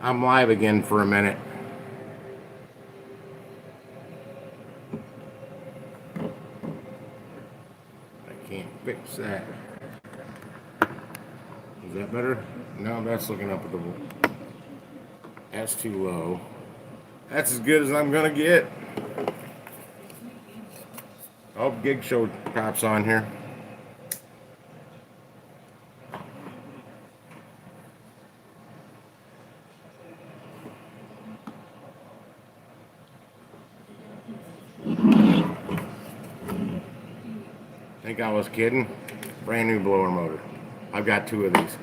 I'm live again for a minute. I can't fix that. Is that better? No, that's looking up at the. That's too low. That's as good as I'm gonna get. Oh, Gig Show pops on here. Think I was kidding? Brand new blower motor. I've got two of these.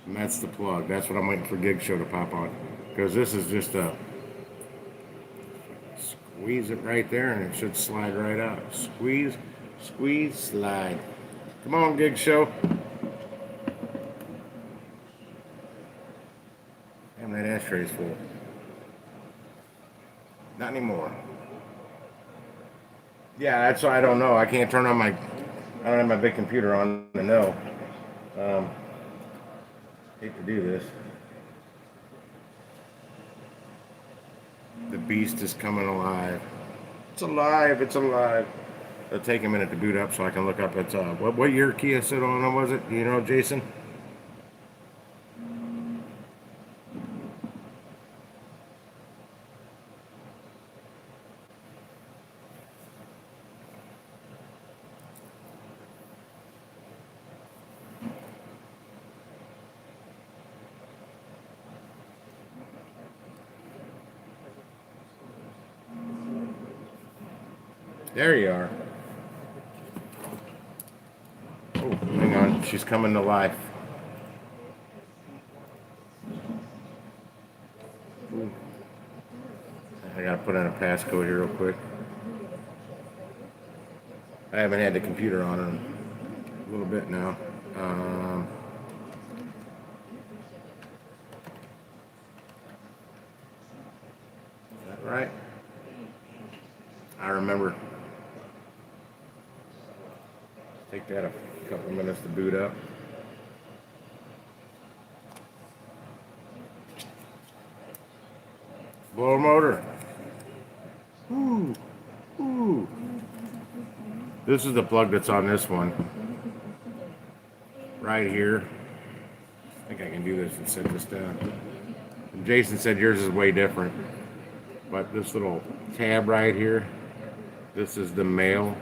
And that's the plug. That's what I'm waiting for Gig Show to pop on. Because this is just a squeeze it right there and it should slide right out. Squeeze, squeeze, slide. Come on, Gig Show. Damn, that ashtray's full. Not anymore. Yeah, that's why I don't know. I can't turn on my. I don't have my big computer on to know. Um, hate to do this. The beast is coming alive. It's alive. It's alive. It'll take a minute to boot up so I can look up. It's what year Kia Sedona was it? Do you know, Jason? There you are. Oh, hang on. She's coming to life. Ooh. I gotta put in a passcode here real quick. I haven't had the computer on in a little bit now. Is that right? I remember. Take that a couple minutes to boot up. Blower motor. Ooh, ooh. This is the plug that's on this one. Right here. I think I can do this and set this down. And Jason said yours is way different. But this little tab right here, this is the male.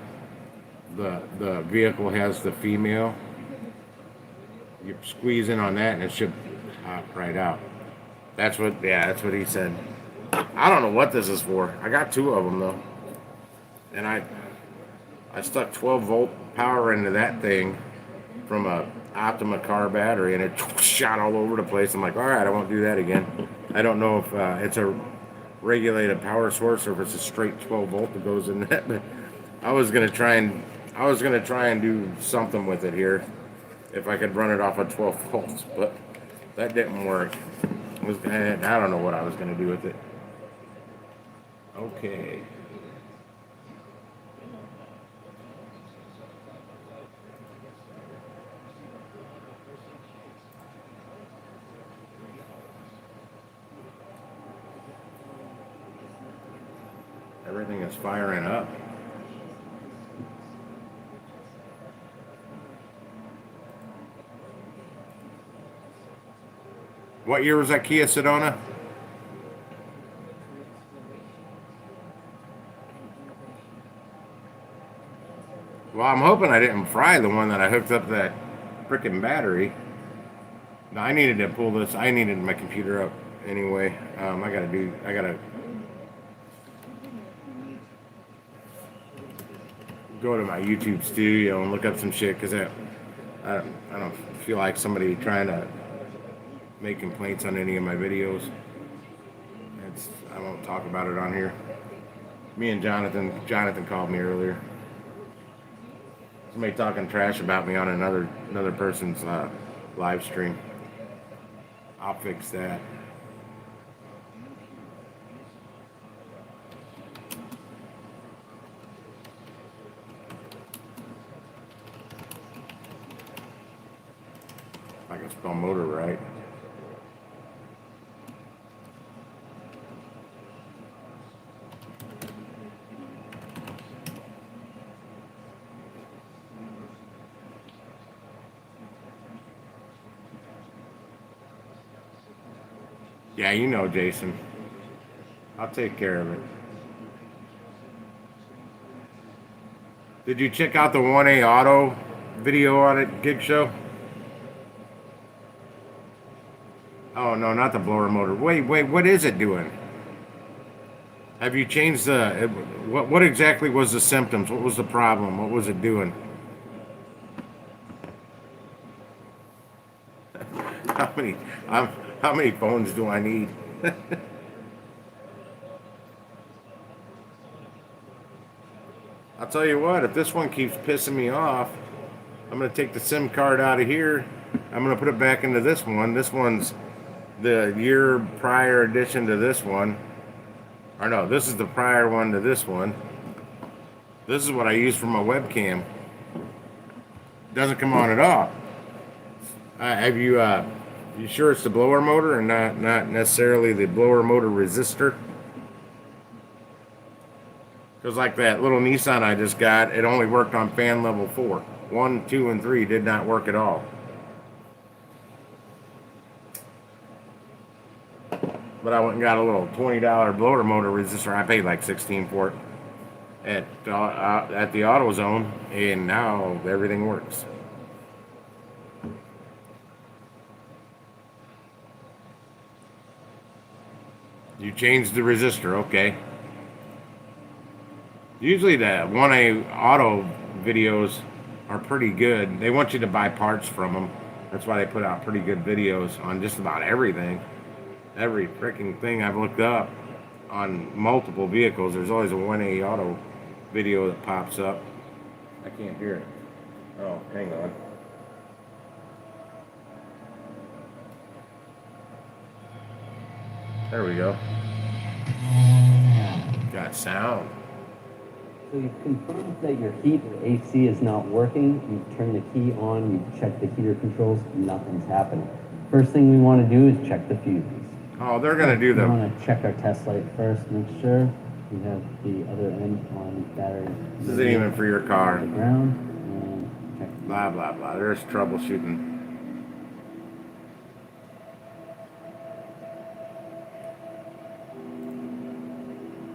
The vehicle has the female. You squeeze in on that and it should pop right out. That's what he said. I don't know what this is for. I got two of them though. And I stuck 12 volt power into that thing from a Optima car battery and it shot all over the place. I'm like, all right, I won't do that again. I don't know if it's a regulated power source or if it's a straight 12 volt that goes in that. But I was gonna try and do something with it here if I could run it off of 12 volts, but that didn't work. I don't know what I was gonna do with it. Okay. Everything is firing up. What year was that Kia Sedona? Well, I'm hoping I didn't fry the one that I hooked up that freaking battery. No, I needed to pull this. I needed my computer up anyway. I gotta go to my YouTube studio and look up some shit because I don't feel like somebody trying to make complaints on any of my videos. I won't talk about it on here. Me and Jonathan called me earlier. Somebody talking trash about me on another person's live stream. I'll fix that. If I can spell motor right. Yeah, you know, Jason. I'll take care of it. Did you check out the 1A Auto video on it, Gig Show? Oh no, not the blower motor. Wait, what is it doing? Have you changed the? What exactly was the symptoms? What was the problem? What was it doing? How many? Um, how many phones do I need? I'll tell you what. If this one keeps pissing me off, I'm gonna take the SIM card out of here. I'm gonna put it back into this one. This one's the year prior edition to this one. Or no, this is the prior one to this one. This is what I use for my webcam. Doesn't come on at all. Have you? You sure it's the blower motor and not necessarily the blower motor resistor? Because like that little Nissan I just got, it only worked on fan level 4. 1, 2, and 3 did not work at all. But I went and got a little $20 blower motor resistor. I paid like 16 for it at the AutoZone, and now everything works. You changed the resistor, okay. Usually the 1A Auto videos are pretty good. They want you to buy parts from them. That's why they put out pretty good videos on just about everything. Every freaking thing I've looked up on multiple vehicles, there's always a 1A Auto video that pops up. I can't hear it. Oh, hang on. There we go. Got sound. So you've confirmed that your heat or AC is not working. You've turned the key on, you've checked the heater controls, nothing's happening. First thing we want to do is check the fuses. Oh, they're going to do We them. want to check our test light first, make sure we have the other end on battery. This isn't even for your car. The ground, and check. Blah, blah, blah. There's troubleshooting.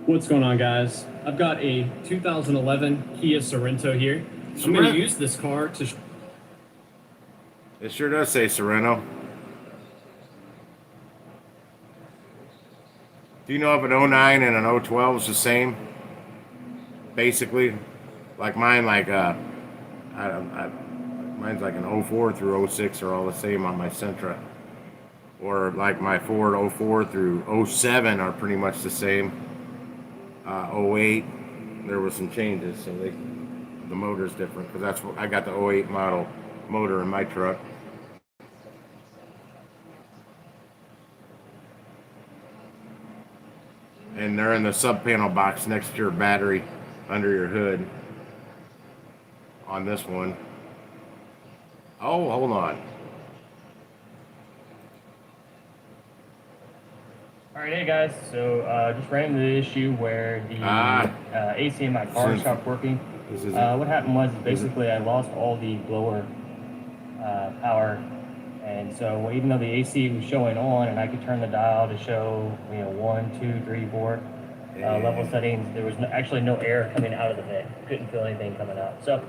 What's going on, guys? I've got a 2011 Kia Sorento here. I'm going to use this car to... It sure does say Sorento. Do you know if an 09 and an 012 is the same? Basically, like mine, mine's like an 04 through 06 are all the same on my Sentra. Or like my Ford 04 through 07 are pretty much the same. 08, there was some changes, so the motor's different because that's what I got the 08 model motor in my truck. And they're in the sub panel box next to your battery under your hood on this one. Oh, hold on. All right, hey guys. So just ran into the issue where the AC in my car stopped working. What happened was basically I lost all the blower power, and so even though the AC was showing on and I could turn the dial to show 1, 2, 3, 4 level settings, there was actually no air coming out of the vent. Couldn't feel anything coming out. So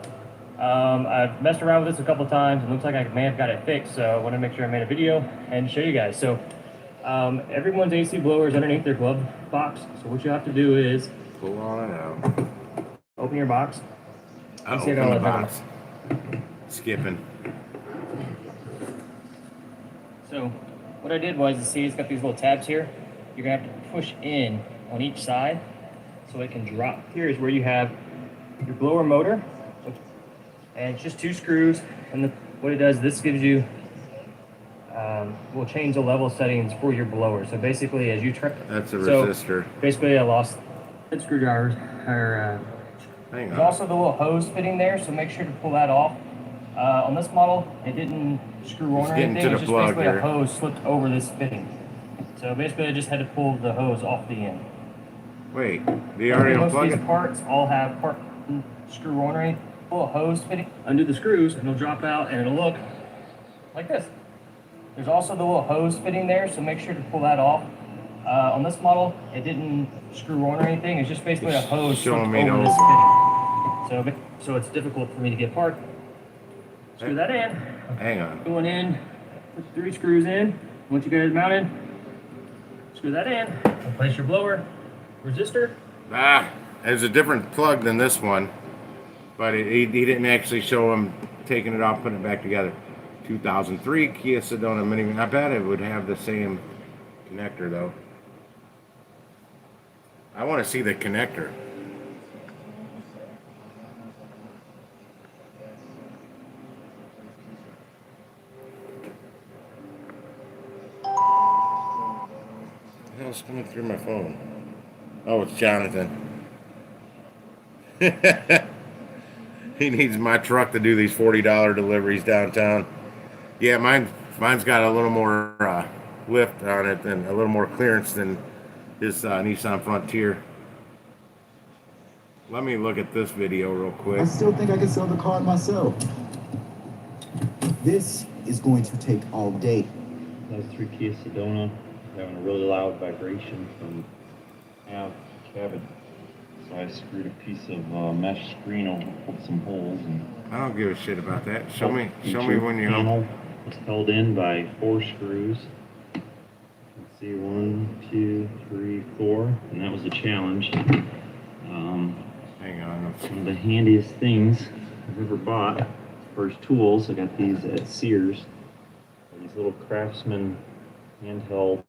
I've messed around with this a couple times. It looks like I may have got it fixed. So I want to make sure I made a video and show you guys. So. Everyone's AC blower is underneath their glove box. So what you have to do is pull on it out. Open your box. Open the box. Skipping. So what I did was, you see it's got these little tabs here. You're gonna have to push in on each side so it can drop. Here is where you have your blower motor, and it's just 2 screws. And what it does, this gives you will change the level settings for your blower. So basically, as you turn, that's a resistor. Basically, I lost the screwdrivers. Hang on. There's also the little hose fitting there, so make sure to pull that off. On this model, it didn't screw on or anything. It's just basically a hose slipped over this fitting. So basically, I just had to pull the hose off the end. Wait, do you already unplug it? Most of these parts all have screw on or anything. Pull a hose fitting, undo the screws, and it'll drop out, and it'll look like this. There's also the little hose fitting there, so make sure to pull that off. On this model, it didn't screw on or anything. It's just basically a hose Showing hooked me over those. this fitting. So it's difficult for me to get apart. Screw that in. Hang on. Going in, put the 3 screws in. Once you get it mounted, screw that in. Place your blower resistor. There's a different plug than this one, but he didn't actually show him taking it off, putting it back together. 2003 Kia Sedona minivan. I bet it would have the same connector though. I want to see the connector. What the hell's coming through my phone? Oh, it's Jonathan. He needs my truck to do these $40 deliveries downtown. Yeah, mine's got a little more lift on it and a little more clearance than this Nissan Frontier. Let me look at this video real quick. I still think I can sell the car myself. This is going to take all day. Those 3 Kia Sedona having a really loud vibration from out cabin. So I screwed a piece of mesh screen over some holes and I don't give a shit about that. Show me when you panel was held in by 4 screws. Let's see, 1, 2, 3, 4, and that was a challenge. Hang on. One of the handiest things I've ever bought as far as tools. I got these at Sears. These little Craftsman handheld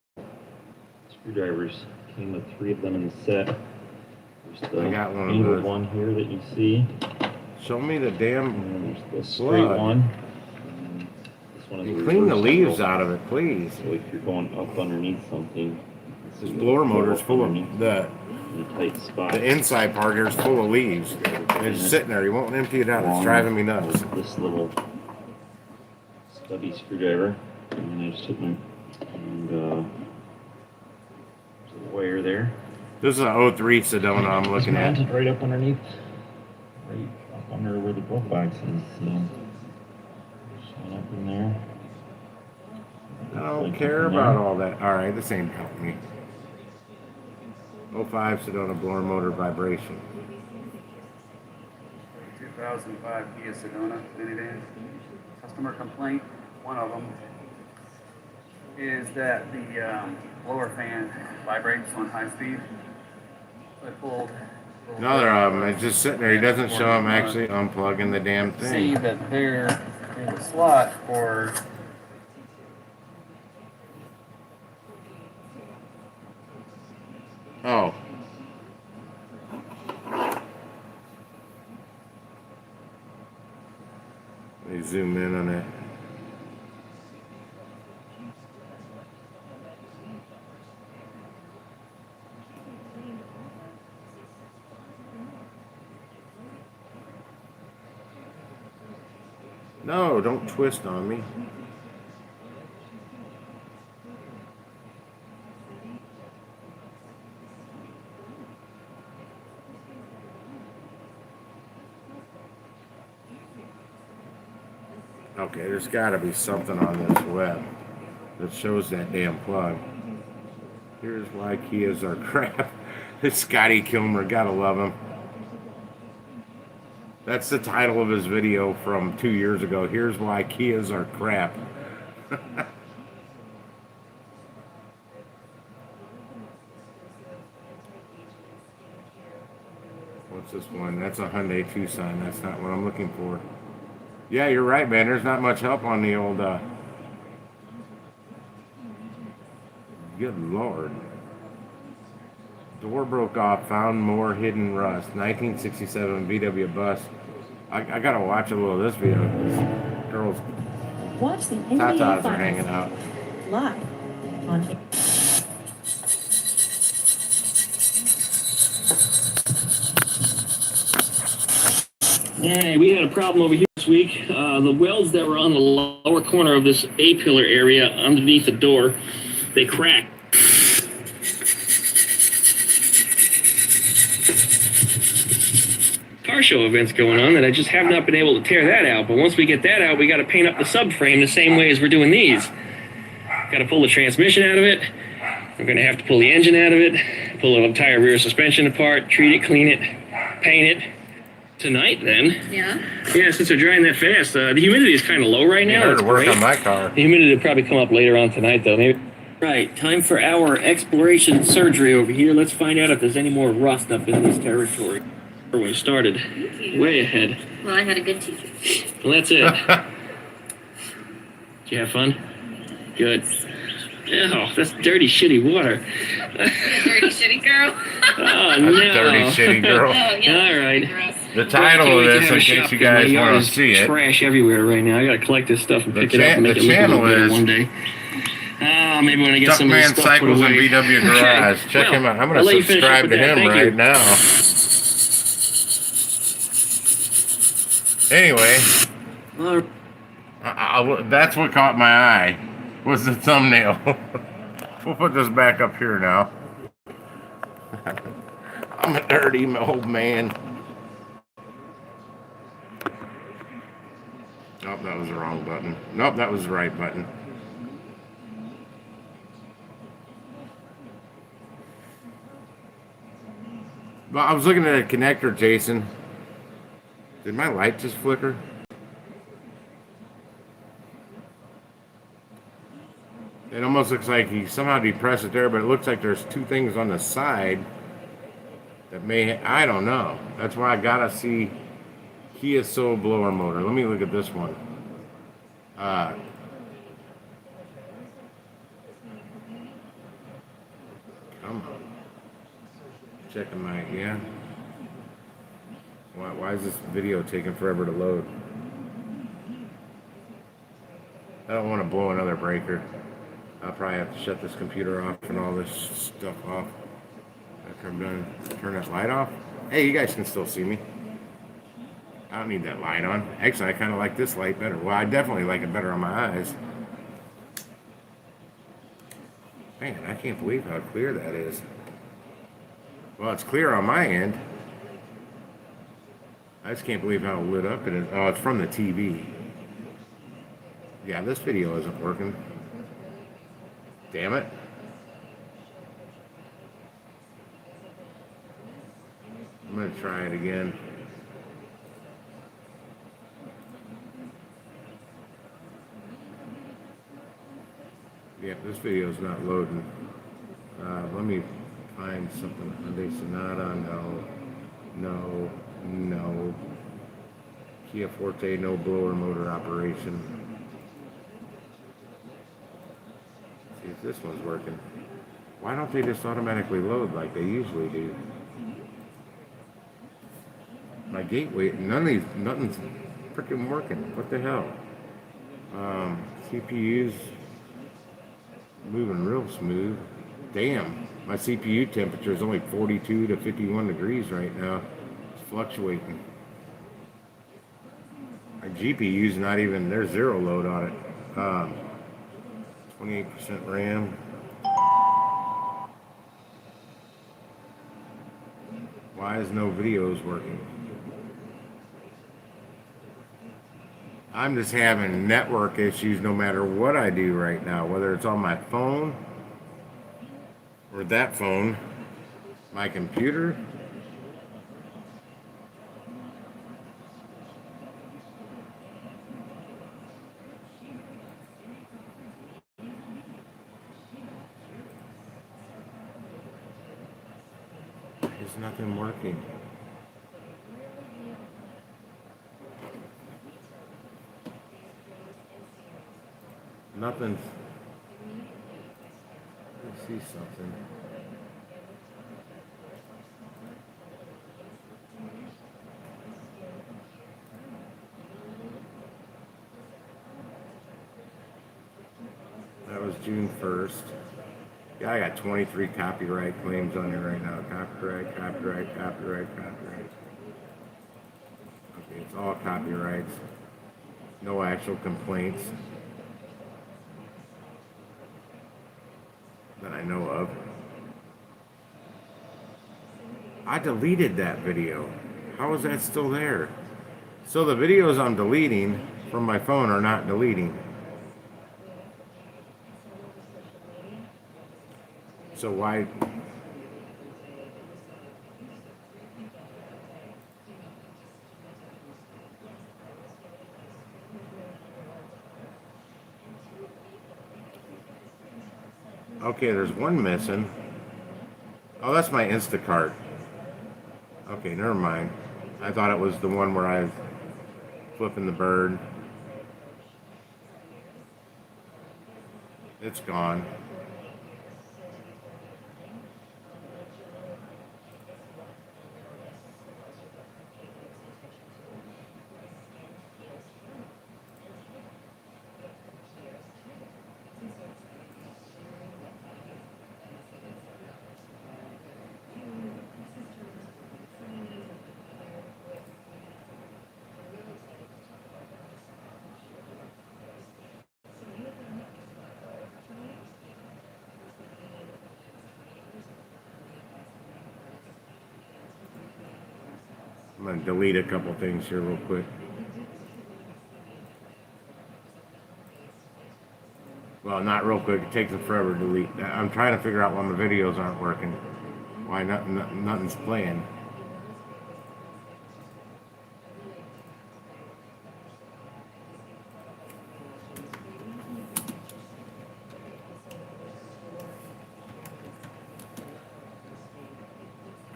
screwdrivers. Came with 3 of them in the set. There's the I got one of angled those. one here that you see. Show me the damn. And there's the straight plug. one. And this one is You a clean the reverse leaves angle. out of it, please. So if you're going up underneath something, This blower motor is full of the in a tight spot. The inside part here is full of leaves. And it's sitting there. He won't empty it out. It's driving me nuts. This little stubby screwdriver, and I just took my there's a wire there. This is an 03 Sedona I'm looking at. Mounted right up underneath, right up under where the glove box is. So just went up in there. I don't care about all that. All right, this ain't helping me. 05 Sedona blower motor vibration. 2005 Kia Sedona minivan. Customer complaint, one of them, is that the blower fan vibrates on high speed. So I pulled. Another of them is just sitting there. He doesn't show him actually unplugging the damn See thing. that there's a slot for Oh. Let me zoom in on it. No, don't twist on me. Okay, there's got to be something on this web that shows that damn plug. Here's why Kias are crap. It's Scotty Kilmer, gotta love him. That's the title of his video from 2 years ago. Here's why Kias are crap. What's this one? That's a Hyundai Tucson. That's not what I'm looking for. Yeah, you're right, man. There's not much help on the old, good Lord. Door broke off, found more hidden rust. 1967 VW bus. I gotta watch a little of this video. This girl's Watch the NBA tatas are Finals hanging out. live on. Hey, we had a problem over here this week. The welds that were on the lower corner of this A-pillar area underneath the door, they cracked. Car show events going on that I just have not been able to tear that out. But once we get that out, we got to paint up the subframe the same way as we're doing these. Got to pull the transmission out of it. We're going to have to pull the engine out of it, pull the entire rear suspension apart, treat it, clean it, paint it. Tonight, then. Yeah. Yeah, since they're drying that fast, the humidity is kind of low right now. It's work on my car. The humidity will probably come up later on tonight, though. Maybe. Right, time for our exploration surgery over here. Let's find out if there's any more rust up in this territory. Where we started, way ahead. Well, I had a good teacher. Well, that's it. Did you have fun? Good. Oh, that's dirty, shitty water. Dirty, shitty girl. Oh, no. Dirty, shitty girl. Oh, yeah. All right. Gross. The title of this, in case you guys want to see it. Trash everywhere right now. I gotta collect this stuff and The pick it up and make the it look a little channel better is one day. Maybe when I get some of this Duckman stuff put Cycles and away. VW Garage. Check Well, him out. I'm I'll going let to you finish up subscribe with to that. him Thank right you. now. Anyway, that's what caught my eye, was the thumbnail. We'll put this back up here now. I'm a dirty old man. Oh, that was the wrong button. Nope, that was the right button. Well, I was looking at a connector, Jason. Did my light just flicker? It almost looks like he somehow depressed it there, but it looks like there's two things on the side that may, I don't know. That's why I gotta see Kia Soul blower motor. Let me look at this one. Come on. Checking my, yeah. Why is this video taking forever to load? I don't want to blow another breaker. I'll probably have to shut this computer off and all this stuff off after I'm done. Turn that light off. Hey, you guys can still see me. I don't need that light on. Actually, I kind of like this light better. Well, I definitely like it better on my eyes. Man, I can't believe how clear that is. Well, it's clear on my end. I just can't believe how lit up it is. Oh, it's from the TV. Yeah, this video isn't working. Damn it. I'm going to try it again. Yeah, this video is not loading. Let me find something. Hyundai Sonata, no. Kia Forte, no blower motor operation. See if this one's working. Why don't they just automatically load like they usually do? My gateway, nothing's freaking working. What the hell? CPU's moving real smooth. Damn, my CPU temperature is only 42 to 51 degrees right now. It's fluctuating. My GPU's not even, there's zero load on it. 28% RAM. Why is no videos working? I'm just having network issues no matter what I do right now, whether it's on my phone or that phone, my computer. There's nothing working. Nothing's. Let's see something. That was June 1st. Yeah, I got 23 copyright claims on there right now. Copyright. Okay, it's all copyrights. No actual complaints that I know of. I deleted that video. How is that still there? So the videos I'm deleting from my phone are not deleting. so wide. Okay, there's one missing. Oh, that's my Instacart. Okay, never mind. I thought it was the one where I was flipping the bird. It's gone. I'm going to delete a couple things here real quick. Well, not real quick. It takes them forever to delete. I'm trying to figure out why my videos aren't working. Why nothing's playing.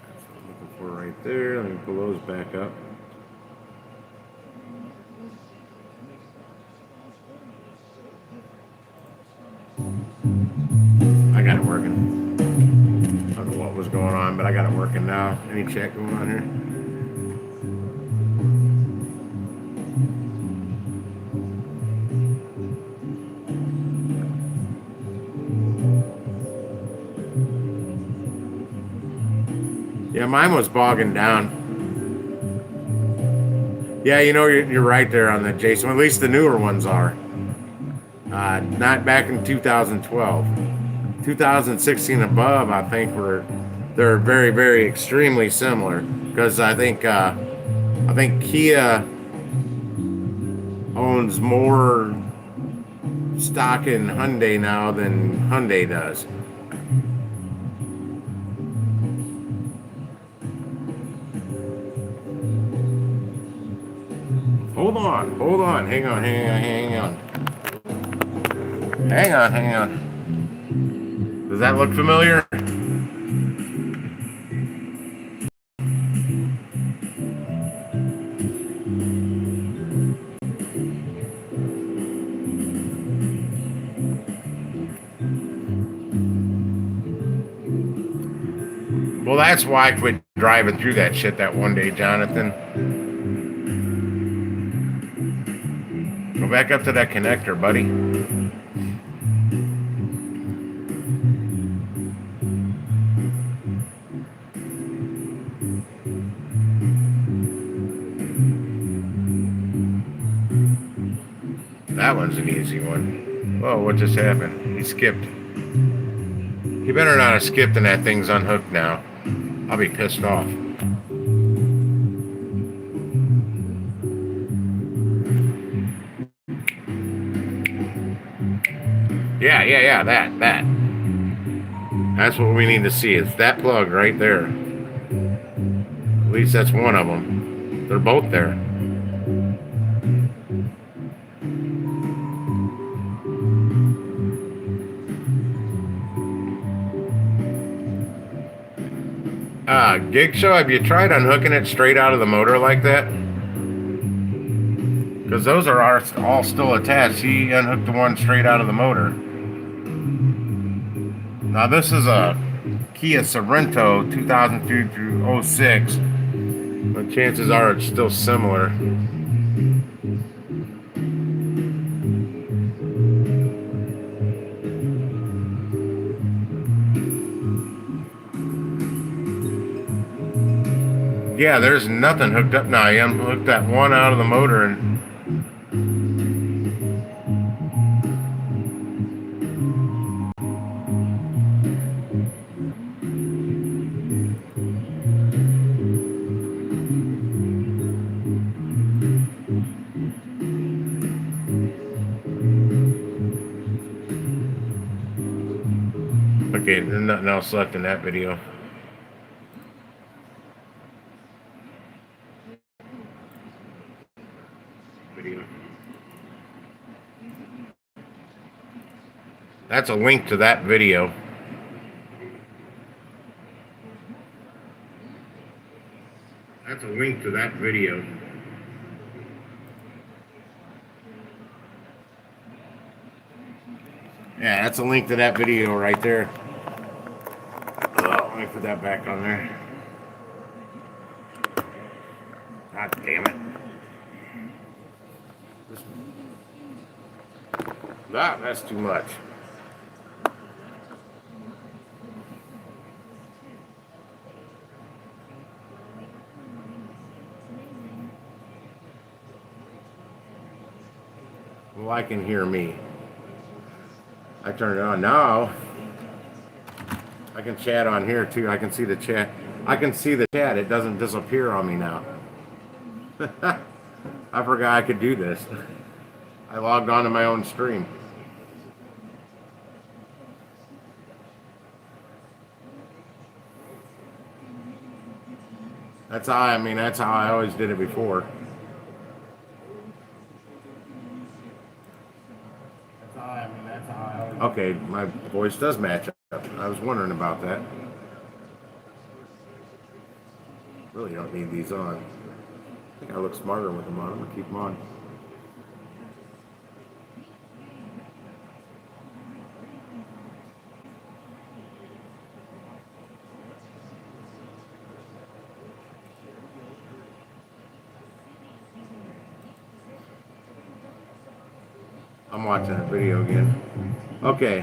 That's what I'm looking for right there. Let me pull those back up. I got it working. I don't know what was going on, but I got it working now. Any check going on here? Yeah, mine was bogging down. Yeah, you know, you're right there on that, Jason. At least the newer ones are. Not back in 2012. 2016 above, I think they're very, very extremely similar. Because I think Kia owns more stock in Hyundai now than Hyundai does. Hold on, hang on. Hang on. Does that look familiar? Well, that's why I quit driving through that shit that one day, Jonathan. Go back up to that connector, buddy. That one's an easy one. Whoa, what just happened? He skipped. He better not have skipped and that thing's unhooked now. I'll be pissed off. Yeah, that. That's what we need to see. It's that plug right there. At least that's one of them. They're both there. Gig Show, have you tried unhooking it straight out of the motor like that? Because those are all still attached. He unhooked the one straight out of the motor. Now this is a Kia Sorento 2002 through 06, but chances are it's still similar. Yeah, there's nothing hooked up now. He unhooked that one out of the motor and Okay, there's nothing else left in that video. That's a link to that video. That's a link to that video. Yeah, that's a link to that video right there. Oh, let me put that back on there. God damn it. That's too much. Well, I can hear me. I turn it on now. I can chat on here too. I can see the chat. I can see the chat. It doesn't disappear on me now. I forgot I could do this. I logged on to my own stream. That's how that's how I always did it before. Okay, my voice does match up. I was wondering about that. Really don't need these on. I think I look smarter with them on. I'm gonna keep them on. I'm watching a video again. Okay.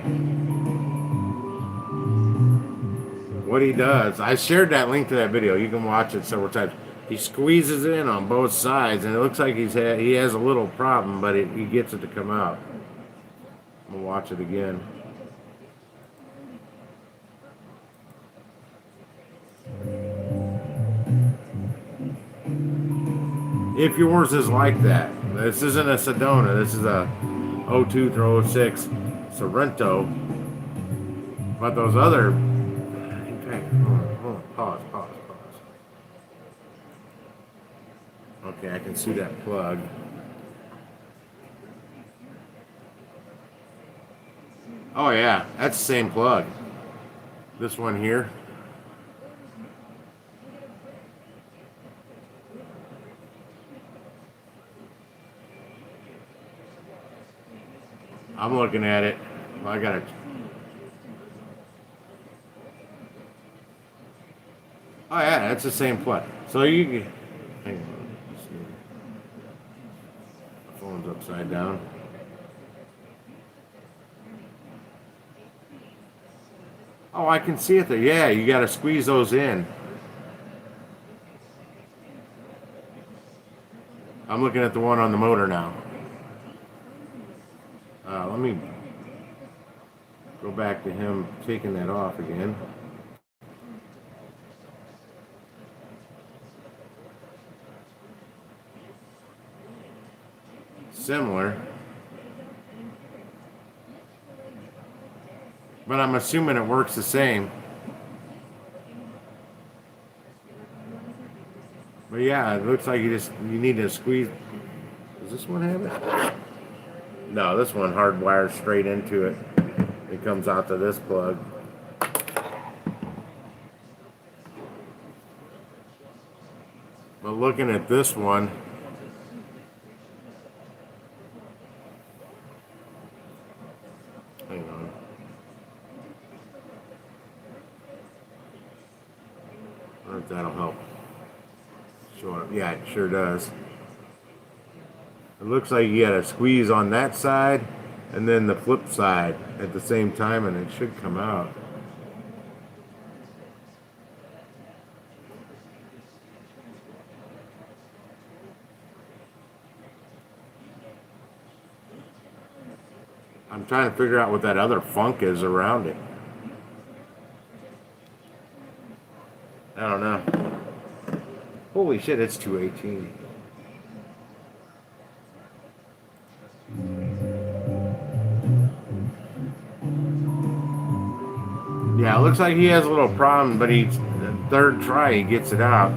What he does, I shared that link to that video. You can watch it several times. He squeezes in on both sides, and it looks like he has a little problem, but he gets it to come out. I'm gonna watch it again. If yours is like that, this isn't a Sedona. This is a 02 through 06 Sorento. But those other, okay, hold on, pause. Okay, I can see that plug. Oh yeah, that's the same plug. This one here. I'm looking at it. Well, I got it. Oh yeah, that's the same plug. So you can, hang on. The phone's upside down. Oh, I can see it there. Yeah, you got to squeeze those in. I'm looking at the one on the motor now. Let me go back to him taking that off again. Similar. But I'm assuming it works the same. But yeah, it looks like you need to squeeze. Does this one have it? No, this one hardwires straight into it. It comes out to this plug. But looking at this one, hang on. I wonder if that'll help show up. Yeah, it sure does. It looks like you got to squeeze on that side and then the flip side at the same time, and it should come out. I'm trying to figure out what that other funk is around it. I don't know. Holy shit, it's 218. Yeah, it looks like he has a little problem, but he's the third try he gets it out.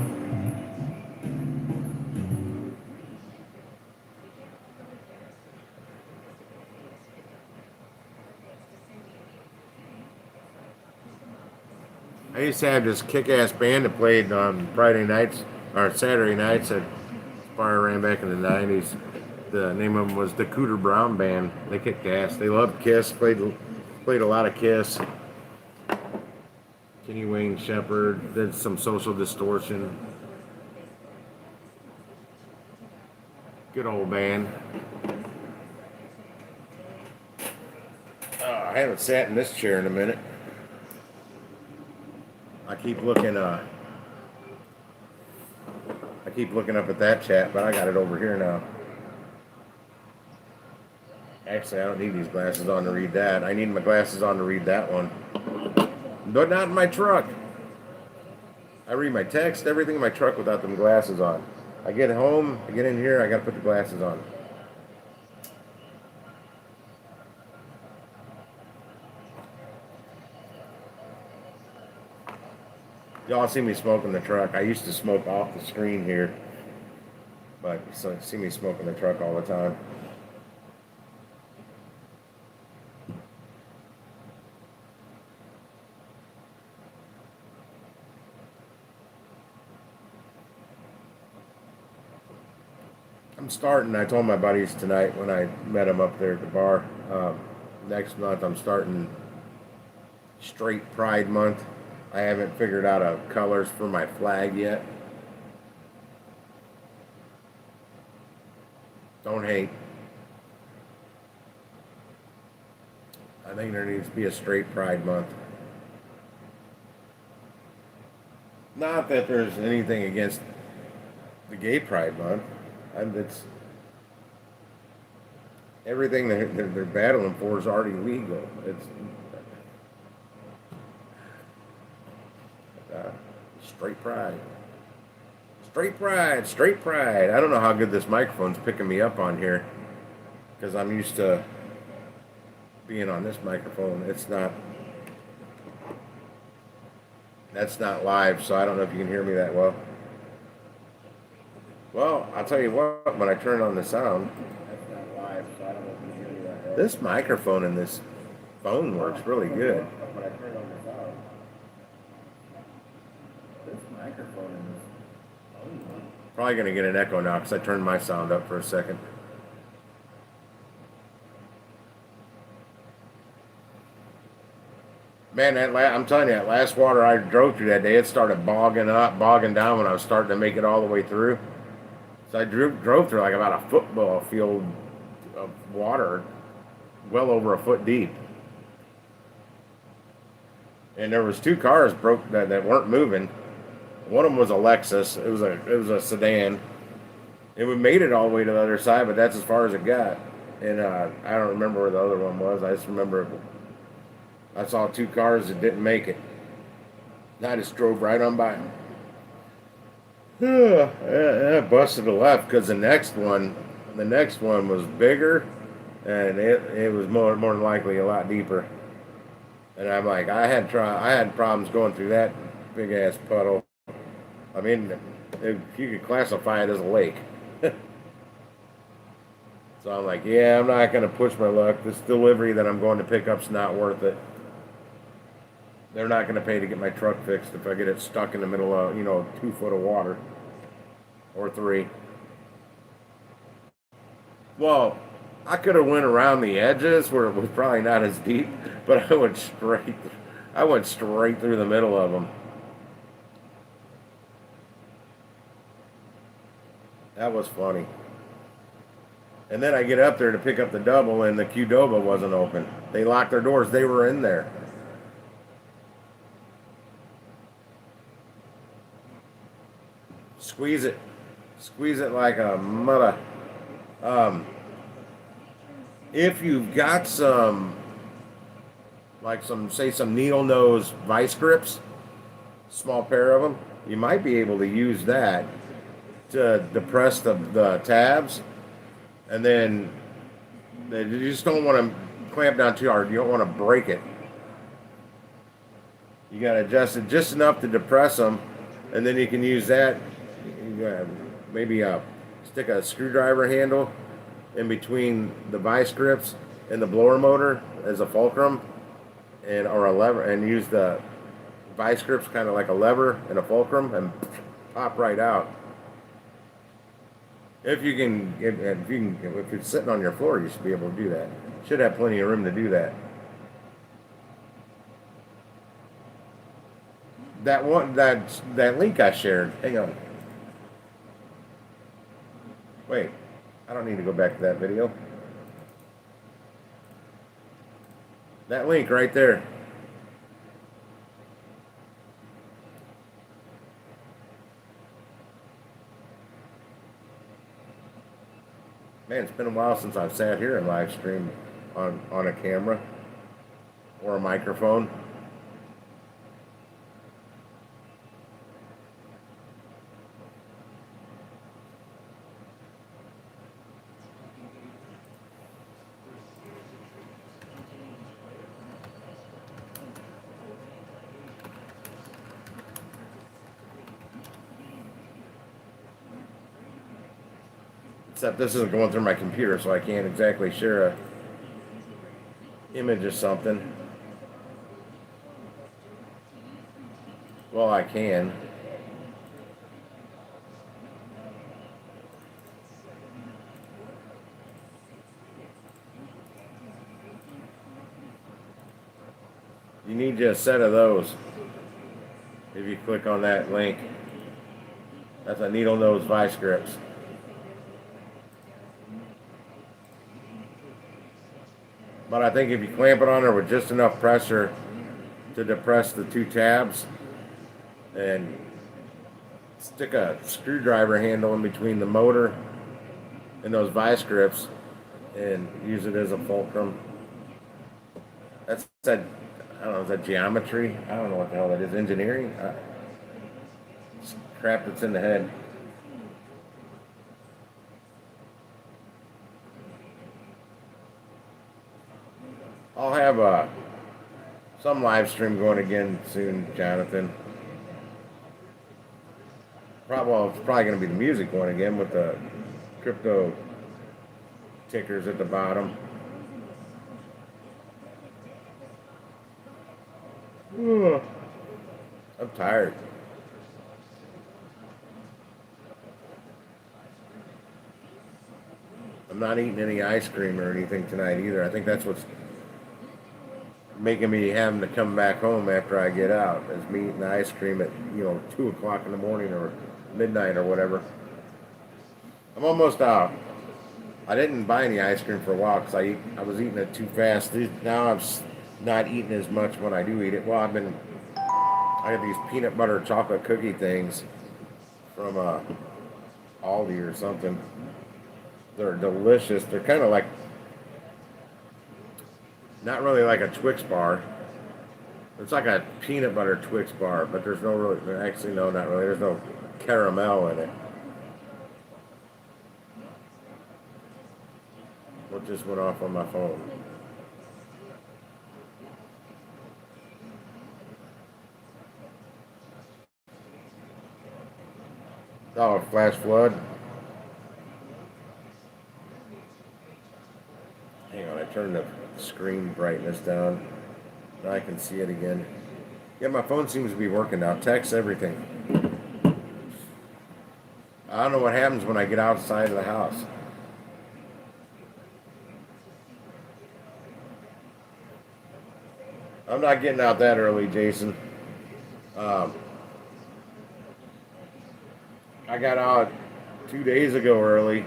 I used to have this kick-ass band that played on Friday nights or Saturday nights at Fire ran back in the 90s. The name of them was the Cooter Brown Band. They kicked ass. They loved Kiss. Played a lot of Kiss. Kenny Wayne Shepherd did some Social Distortion. Good old band. I haven't sat in this chair in a minute. I keep looking up at that chat, but I got it over here now. Actually, I don't need these glasses on to read that. I need my glasses on to read that one. But not in my truck. I read my text, everything in my truck without them glasses on. I get home, I get in here, I gotta put the glasses on. Y'all see me smoke in the truck. I used to smoke off the screen here, but so see me smoke in the truck all the time. I'm starting. I told my buddies tonight when I met them up there at the bar. Next month I'm starting Straight Pride Month. I haven't figured out a colors for my flag yet. Don't hate. I think there needs to be a Straight Pride Month. Not that there's anything against the Gay Pride Month. It's everything they're battling for is already legal. It's straight pride. Straight pride, straight pride. I don't know how good this microphone's picking me up on here because I'm used to being on this microphone. That's not live, so I don't know if you can hear me that well. Well, I'll tell you what, when I turn on the sound, that's not live, so I don't know if you can hear me that well. This microphone in this phone works really good. When I turn on the sound, this microphone in this phone works. Probably going to get an echo now because I turned my sound up for a second. Man, I'm telling you, that last water I drove through that day, it started bogging down when I was starting to make it all the way through. So I drove through like about a football field of water, well over a foot deep. And there was two cars that weren't moving. One of them was a Lexus. It was a sedan. And we made it all the way to the other side, but that's as far as it got. And I don't remember where the other one was. I just remember I saw two cars that didn't make it. And I just drove right on by them. I busted a left because the next one was bigger, and it was more than likely a lot deeper. And I'm like, I had problems going through that big ass puddle. I mean, if you could classify it as a lake. So I'm like, yeah, I'm not going to push my luck. This delivery that I'm going to pick up's not worth it. They're not going to pay to get my truck fixed if I get it stuck in the middle of, 2 foot of water. Or 3. Well, I could have went around the edges where it was probably not as deep, but I went straight through the middle of them. That was funny. And then I get up there to pick up the double, and the Qdoba wasn't open. They locked their doors. They were in there. Squeeze it like a mother. If you've got some needle nose vice grips, small pair of them, you might be able to use that to depress the tabs, and then you just don't want to clamp down too hard. You don't want to break it. You got to adjust it just enough to depress them, and then you can use that. Maybe stick a screwdriver handle in between the vice grips and the blower motor as a fulcrum, or a lever, and use the vice grips kind of like a lever and a fulcrum, and pop right out. If it's sitting on your floor, you should be able to do that. Should have plenty of room to do that. That link I shared. Hang on. Wait, I don't need to go back to that video. That link right there. Man, it's been a while since I've sat here and live streamed on a camera or a microphone. Except this isn't going through my computer, so I can't exactly share a image of something. Well, I can. You need just a set of those. If you click on that link, that's a needle nose vice grips. But I think if you clamp it on there with just enough pressure to depress the two tabs, and stick a screwdriver handle in between the motor and those vice grips, and use it as a fulcrum. That's that. I don't know. Is that geometry? I don't know what the hell that is. Engineering? It's crap that's in the head. I'll have some live stream going again soon, Jonathan. It's probably going to be the music one again with the crypto tickers at the bottom. Ugh. I'm tired. I'm not eating any ice cream or anything tonight either. I think that's what's making me having to come back home after I get out, is me eating ice cream at 2 o'clock in the morning or midnight or whatever. I'm almost out. I didn't buy any ice cream for a while because I was eating it too fast. Now I'm not eating as much when I do eat it. Well, I have these peanut butter chocolate cookie things from Aldi or something. They're delicious. They're kind of like, not really like a Twix bar. It's like a peanut butter Twix bar, but there's no really, actually no, not really. There's no caramel in it. What just went off on my phone? Oh, flash flood. Hang on, I turned the screen brightness down. Now I can see it again. Yeah, my phone seems to be working now. Text, everything. I don't know what happens when I get outside of the house. I'm not getting out that early, Jason. I got out 2 days ago early,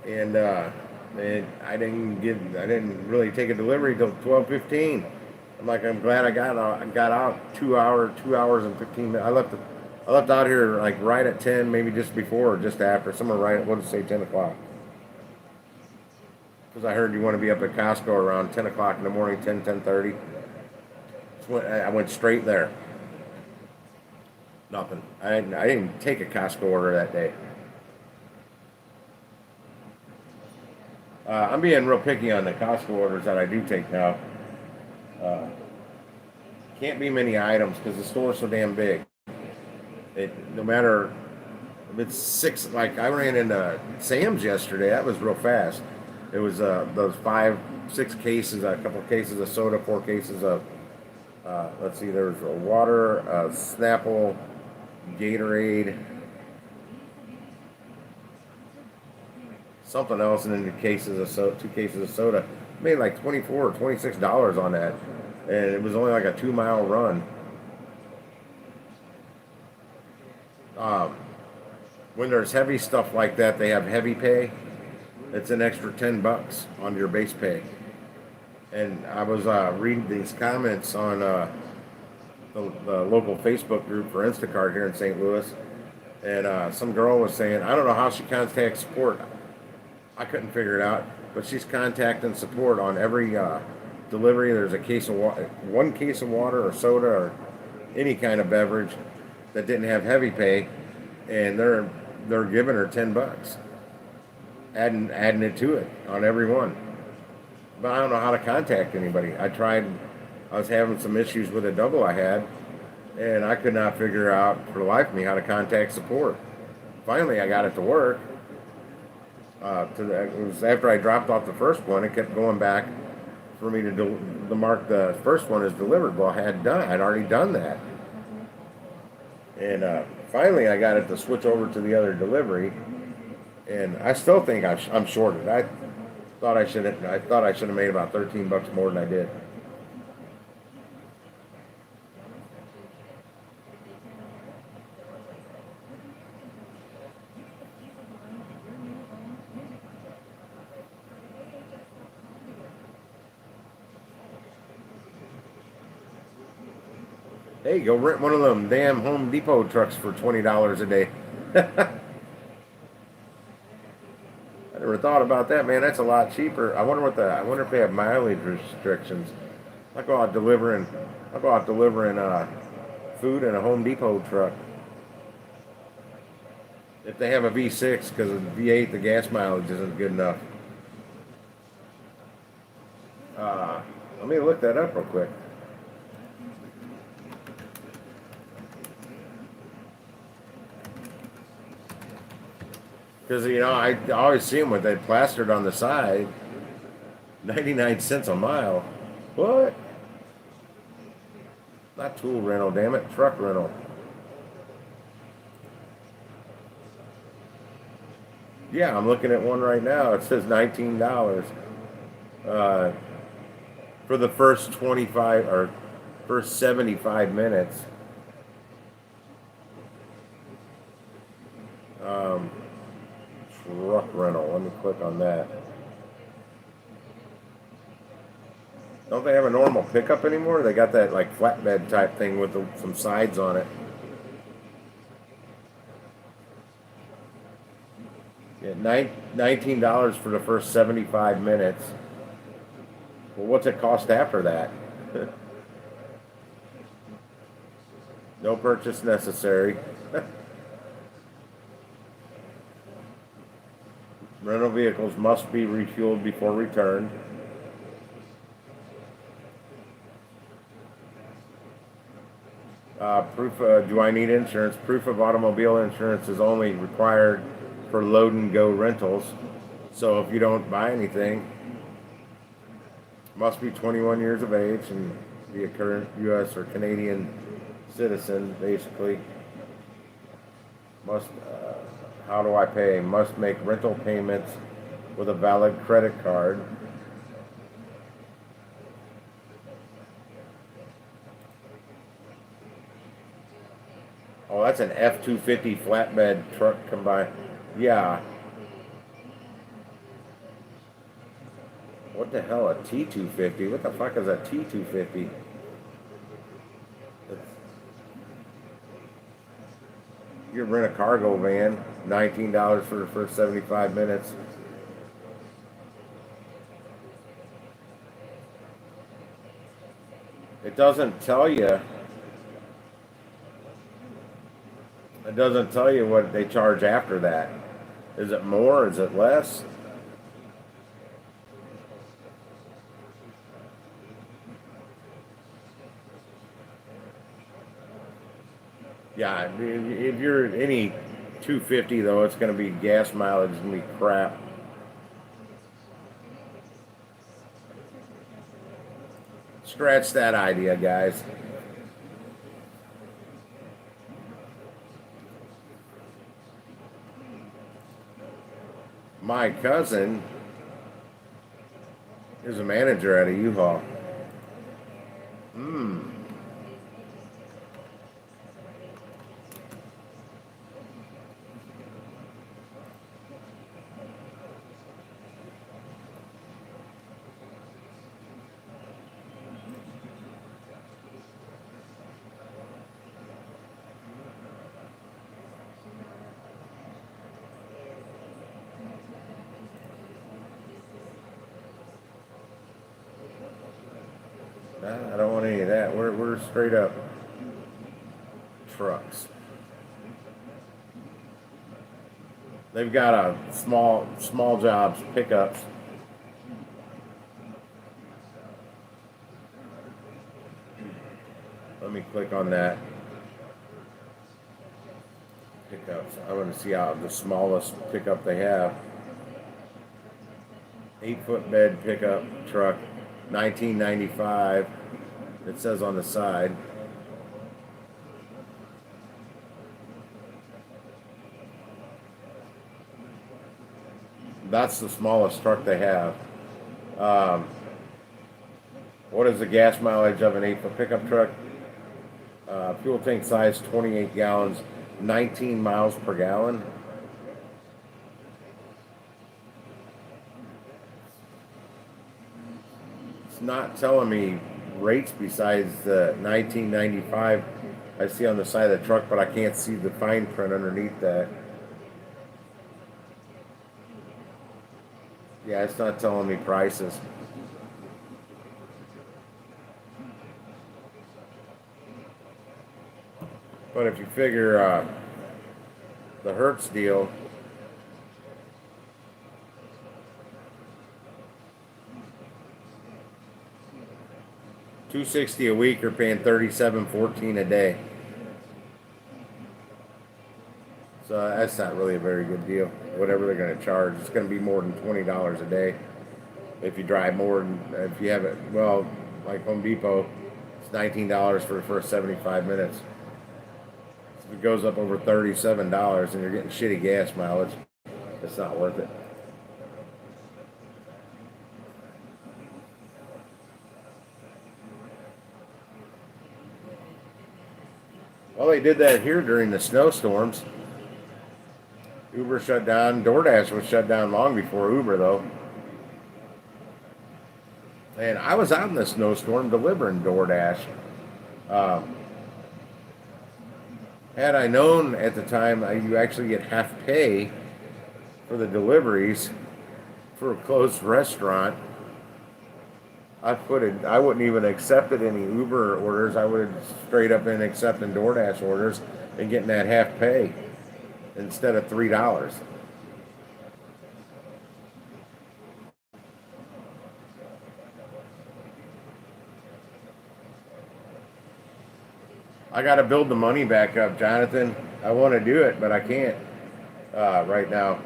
and I didn't really take a delivery till 12:15. I'm glad I got out 2 hours and 15 minutes. I left out here like right at 10, maybe just before or just after, somewhere right at, what did it say, 10 o'clock? Because I heard you want to be up at Costco around 10 o'clock in the morning, 10:30. I went straight there. Nothing. I didn't take a Costco order that day. I'm being real picky on the Costco orders that I do take now. can't be many items because the store's so damn big. No matter if it's six, like I ran into Sam's yesterday. That was real fast. It was those 5, 6 cases, a couple of cases of soda, 4 cases of let's see, there was a water, Snapple, Gatorade, something else, and then 2 cases of soda. Made like $24 or $26 on that, and it was only like a 2-mile run. When there's heavy stuff like that, they have heavy pay. It's an extra $10 on your base pay. And I was reading these comments on the local Facebook group for Instacart here in St. Louis, and some girl was saying, I don't know how she contacts support. I couldn't figure it out, but she's contacting support on every delivery. There's a case of water, 1 case of water or soda or any kind of beverage that didn't have heavy pay, and they're giving her $10, adding it to it on every one. But I don't know how to contact anybody. I was having some issues with a double I had, and I could not figure out for the life of me how to contact support. Finally, I got it to work. It was after I dropped off the first one, it kept going back for me to mark the first one as delivered. Well, I'd already done that. And finally, I got it to switch over to the other delivery, and I still think I'm shorted. I thought I should have made about $13 more than I did. Hey, go rent one of them damn Home Depot trucks for $20 a day. I never thought about that, man. That's a lot cheaper. I wonder if they have mileage restrictions. I'll go out delivering food in a Home Depot truck. If they have a V6, because a V8, the gas mileage isn't good enough. Let me look that up real quick. Because, I always see them with that plastered on the side. 99 cents a mile. What? Not tool rental, damn it. Truck rental. Yeah, I'm looking at one right now. It says $19. For the first 25 or first 75 minutes. Truck rental. Let me click on that. Don't they have a normal pickup anymore? They got that like flatbed type thing with some sides on it. Yeah, $19 for the first 75 minutes. Well, what's it cost after that? No purchase necessary. Rental vehicles must be refueled before returned. Do I need insurance? Proof of automobile insurance is only required for load and go rentals. So if you don't buy anything, must be 21 years of age and be a current U.S. or Canadian citizen, basically. How do I pay? Must make rental payments with a valid credit card. Oh, that's an F-250 flatbed truck combined. Yeah. What the hell, a T-250? What the fuck is a T-250? You rent a cargo van, $19 for the first 75 minutes. It doesn't tell you. It doesn't tell you what they charge after that. Is it more? Is it less? Yeah, if you're any 250 though, it's going to be gas mileage, it's going to be crap. Scratch that idea, guys. My cousin is a manager at a U-Haul. I don't want any of that. We're straight up trucks. They've got a small jobs pickups. Let me click on that. Pickups. I want to see how the smallest pickup they have. 8-foot bed pickup truck, $19.95. It says on the side. That's the smallest truck they have. What is the gas mileage of an 8-foot pickup truck? Fuel tank size 28 gallons, 19 miles per gallon. It's not telling me rates besides the $19.95 I see on the side of the truck, but I can't see the fine print underneath that. Yeah, it's not telling me prices. But if you figure the Hertz deal, $260 a week, you're paying $37.14 a day. So that's not really a very good deal. Whatever they're going to charge, it's going to be more than $20 a day. If you drive more than, if you have it, well, like Home Depot, it's $19 for the first 75 minutes. If it goes up over $37 and you're getting shitty gas mileage, it's not worth it. Well, they did that here during the snowstorms. Uber shut down. DoorDash was shut down long before Uber, though. And I was out in the snowstorm delivering DoorDash. Had I known at the time you actually get half pay for the deliveries for a closed restaurant, I wouldn't even accepted any Uber orders. I would have straight up been accepting DoorDash orders and getting that half pay instead of $3. I got to build the money back up, Jonathan. I want to do it, but I can't right now.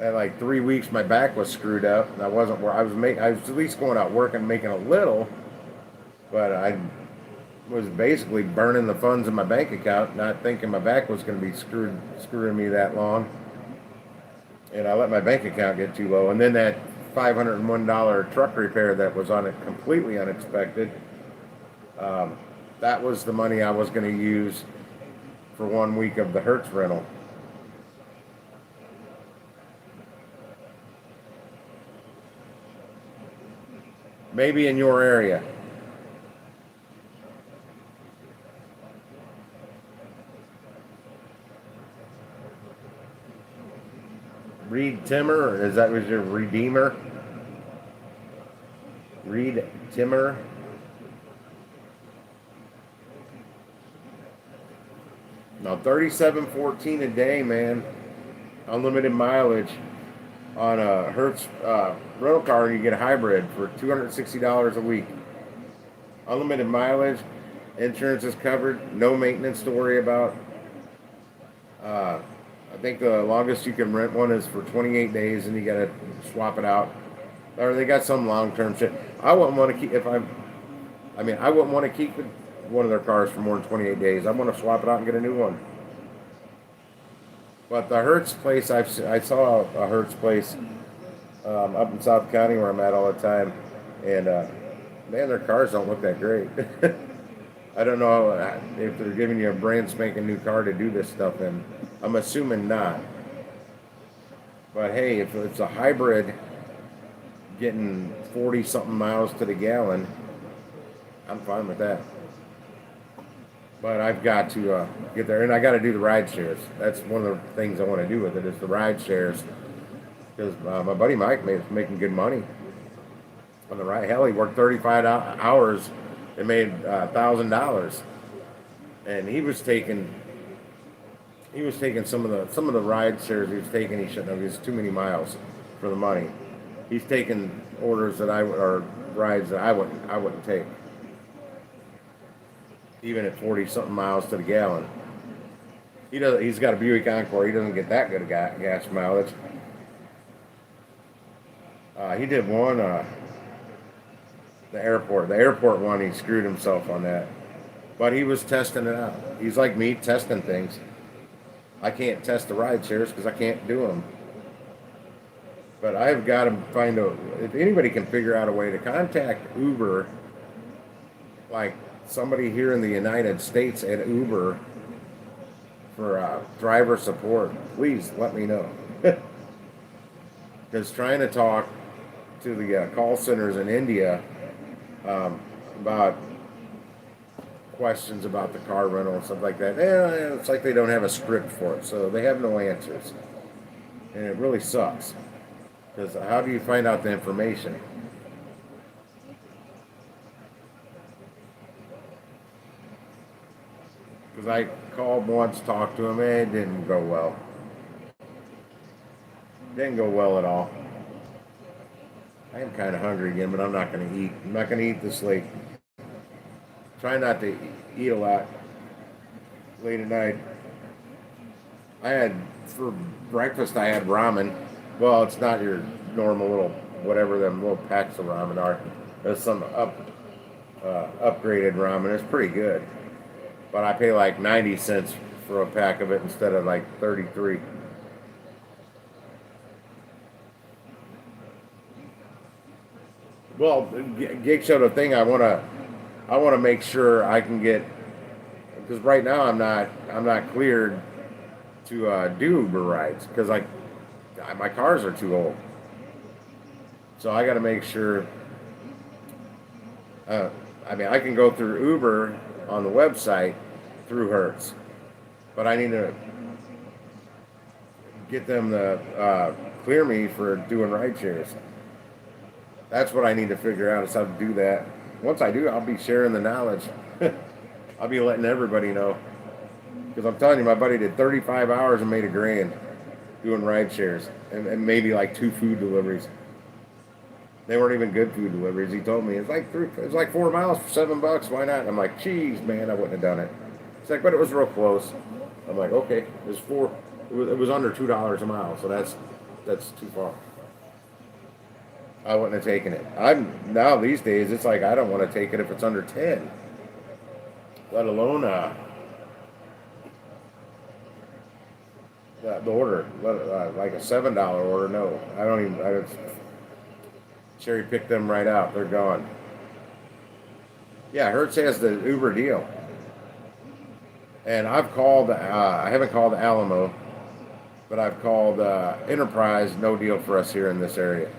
At like 3 weeks, my back was screwed up, and I wasn't where I was at least going out working, making a little, but I was basically burning the funds in my bank account, not thinking my back was going to be screwing me that long. And I let my bank account get too low, and then that $501 truck repair that was on it completely unexpected. That was the money I was going to use for 1 week of the Hertz rental. Maybe in your area. Reed Timmer, is that was your Redeemer? Reed Timmer. Now $37.14 a day, man. Unlimited mileage on a Hertz rental car. You get a hybrid for $260 a week. Unlimited mileage, Insurance is covered. No maintenance to worry about. I think the longest you can rent one is for 28 days, and you gotta swap it out. Or they got some long-term shit. I wouldn't want to keep I wouldn't want to keep one of their cars for more than 28 days. I want to swap it out and get a new one. But the Hertz place, I saw a Hertz place up in South County where I'm at all the time, and man, their cars don't look that great. I don't know if they're giving you a brand spanking new car to do this stuff in. I'm assuming not. But hey, if it's a hybrid getting 40 something miles to the gallon, I'm fine with that. But I've got to get there, and I got to do the ride shares. That's one of the things I want to do with it is the ride shares, because my buddy Mike is making good money on the ride. Hell, he worked 35 hours and made $1,000, and he was taking some of the ride shares he was taking. He shouldn't have. He was too many miles for the money. He's taking orders or rides that I wouldn't take, even at 40 something miles to the gallon. He's got a Buick Encore. He doesn't get that good a gas mileage. He did one, the airport one, he screwed himself on that. But he was testing it out. He's like me, testing things. I can't test the ride shares because I can't do them. But I've got to find if anybody can figure out a way to contact Uber, like somebody here in the United States at Uber for driver support, please let me know. Because trying to talk to the call centers in India about questions about the car rental and stuff like that, it's like they don't have a script for it, so they have no answers. And it really sucks. Because how do you find out the information? Because I called once, talked to him, and it didn't go well. Didn't go well at all. I am kind of hungry again, but I'm not going to eat. I'm not going to eat this late. Try not to eat a lot late at night. For breakfast, I had ramen. Well, it's not your normal little, whatever them little packs of ramen are. There's some upgraded ramen. It's pretty good. But I pay like 90 cents for a pack of it instead of like 33. Well, Gig Show, the thing I want to make sure I can get, because right now I'm not cleared to do Uber rides because my cars are too old. So I got to make sure. I can go through Uber on the website through Hertz, but I need to get them to clear me for doing ride shares. That's what I need to figure out is how to do that. Once I do, I'll be sharing the knowledge. I'll be letting everybody know. Because I'm telling you, my buddy did 35 hours and made $1,000 doing ride shares and maybe like 2 food deliveries. They weren't even good food deliveries. He told me it's like 4 miles for $7. Why not? I'm like, geez, man, I wouldn't have done it. He's like, but it was real close. I'm like, okay, it was under $2 a mile, so that's too far. I wouldn't have taken it. Now these days it's like I don't want to take it if it's under 10. Let alone the order, like a $7 order. No, I just cherry pick them right out. They're gone. Yeah, Hertz has the Uber deal, and I've called. I haven't called Alamo, but I've called Enterprise. No deal for us here in this area.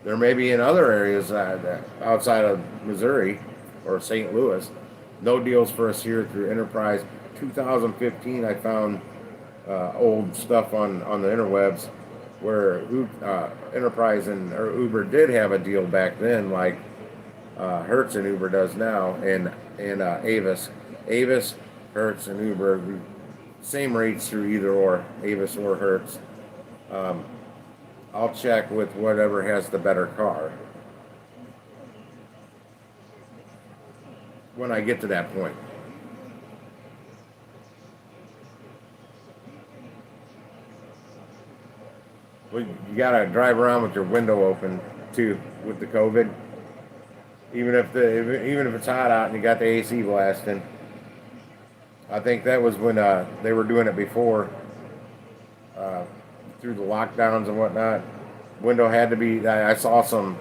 There may be in other areas outside of Missouri or St. Louis. No deals for us here through Enterprise. 2015, I found old stuff on the interwebs where Enterprise and Uber did have a deal back then, like Hertz and Uber does now, and Avis. Avis, Hertz, and Uber, same rates through either or, Avis or Hertz. I'll check with whatever has the better car. when I get to that point. Well, you gotta drive around with your window open too with the COVID. Even if it's hot out and you got the AC blasting. I think that was when they were doing it before, through the lockdowns and whatnot. Window had to be. I saw some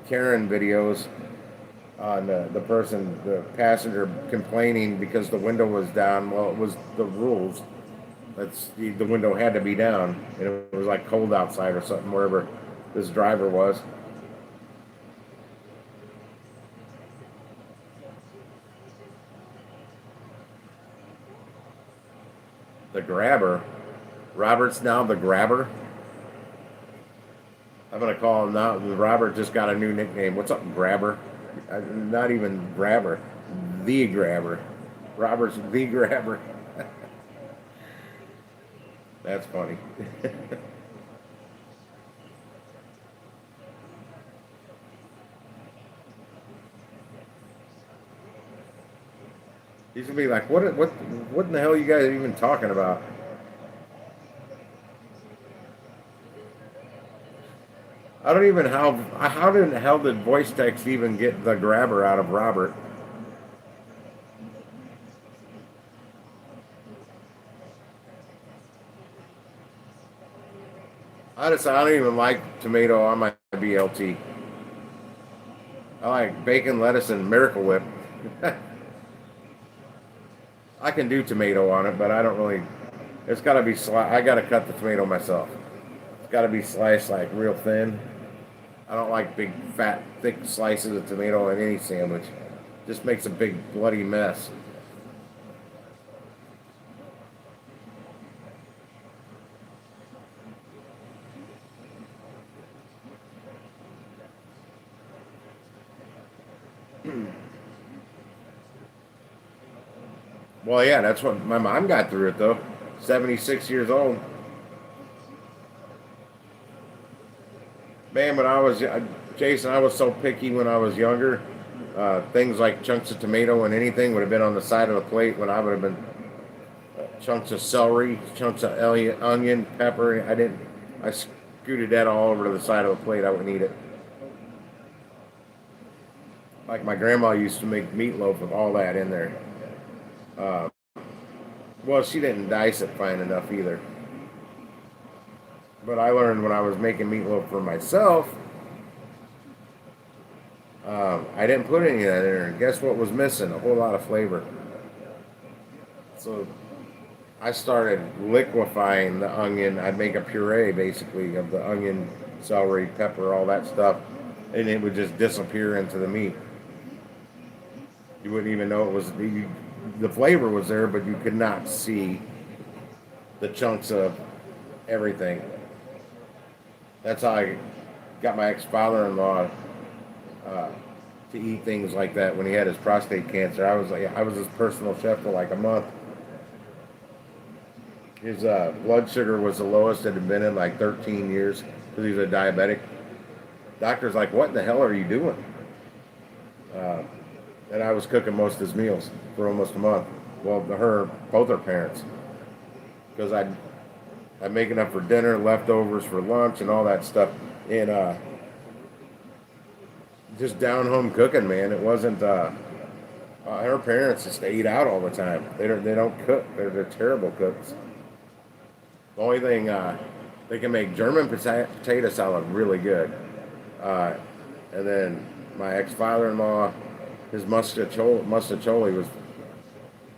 Karen videos on the passenger complaining because the window was down. Well, it was the rules. The window had to be down, and it was like cold outside or something wherever this driver was. The grabber. Robert's now the grabber. I'm gonna call him now. Robert just got a new nickname. What's up, grabber? Not even grabber. The grabber. Robert's the grabber. That's funny. He's gonna be like, what in the hell are you guys even talking about? I don't even how did the hell did voice text even get the grabber out of Robert? I don't even like tomato on my BLT. I like bacon, lettuce, and Miracle Whip. I can do tomato on it, but I don't really. It's got to be I got to cut the tomato myself. It's got to be sliced like real thin. I don't like big, fat, thick slices of tomato in any sandwich. Just makes a big bloody mess. Well, yeah, that's what my mom got through it, though. 76 years old. Man, when I was, Jason, I was so picky when I was younger. Things like chunks of tomato and anything would have been on the side of the plate when I would have been chunks of celery, chunks of onion, pepper. I scooted that all over to the side of the plate. I wouldn't eat it. Like my grandma used to make meatloaf with all that in there. Well, she didn't dice it fine enough either. But I learned when I was making meatloaf for myself, I didn't put any of that in there. And guess what was missing? A whole lot of flavor. So I started liquefying the onion. I'd make a puree, basically, of the onion, celery, pepper, all that stuff. And it would just disappear into the meat. You wouldn't even know it was... The flavor was there, but you could not see the chunks of everything. That's how I got my ex-father-in-law to eat things like that when he had his prostate cancer. I was his personal chef for like a month. His blood sugar was the lowest it had been in like 13 years because he's a diabetic. Doctor's like, what in the hell are you doing? And I was cooking most of his meals for almost a month. Well, both her parents. Because I'd make enough for dinner, leftovers for lunch, and all that stuff. And just down home cooking, man. It wasn't. Her parents just ate out all the time. They don't cook. They're terrible cooks. The only thing they can make German potato salad really good. And then my ex-father-in-law, his mustacholi was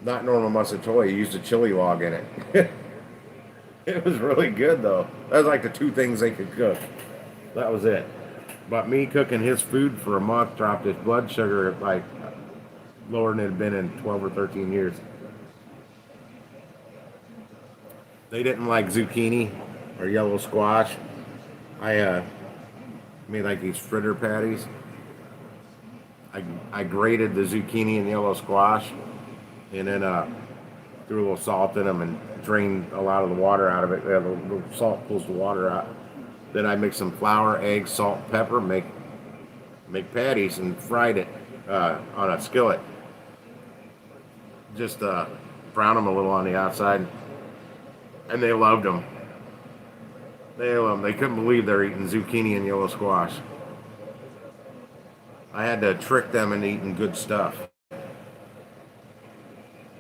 not normal mustacholi. He used a chili log in it. It was really good, though. That was like the two things they could cook. That was it. But me cooking his food for a month dropped his blood sugar like lower than it had been in 12 or 13 years. They didn't like zucchini or yellow squash. I made like these fritter patties. I grated the zucchini and yellow squash, and then threw a little salt in them and drained a lot of the water out of it. The salt pulls the water out. Then I mixed some flour, eggs, salt, pepper, make patties and fried it. on a skillet. Just brown them a little on the outside, and they loved them. They loved them. They couldn't believe they're eating zucchini and yellow squash. I had to trick them into eating good stuff,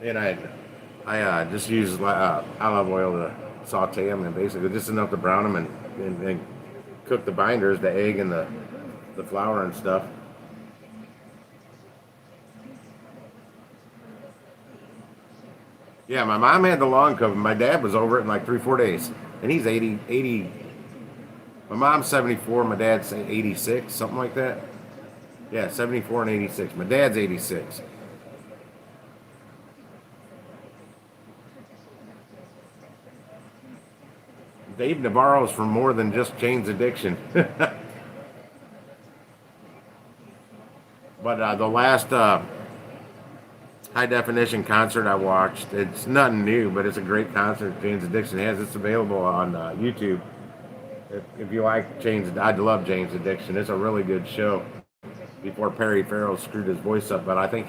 and I just use olive oil to saute them, and basically just enough to brown them and cook the binders, the egg and the flour and stuff. Yeah, my mom had the lawn covered. My dad was over it in like 3-4 days, and he's 80. My mom's 74. My dad's 86, something like that. Yeah, 74 and 86. My dad's 86. Dave Navarro's for more than just Jane's Addiction. But the last high definition concert I watched, it's nothing new, but it's a great concert Jane's Addiction has. It's available on YouTube. If you like Jane's, I love Jane's Addiction. It's a really good show. Before Perry Farrell screwed his voice up, but I think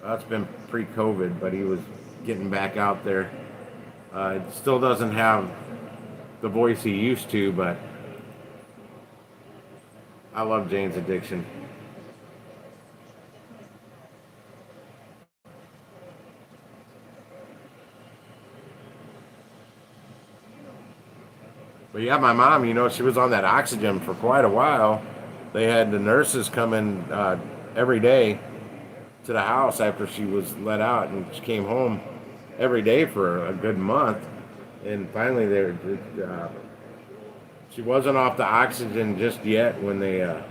that's been pre-COVID, but he was getting back out there. It still doesn't have the voice he used to, but I love Jane's Addiction. But yeah, my mom, she was on that oxygen for quite a while. They had the nurses come in every day to the house after she was let out, and she came home every day for a good month. And finally, she wasn't off the oxygen just yet when they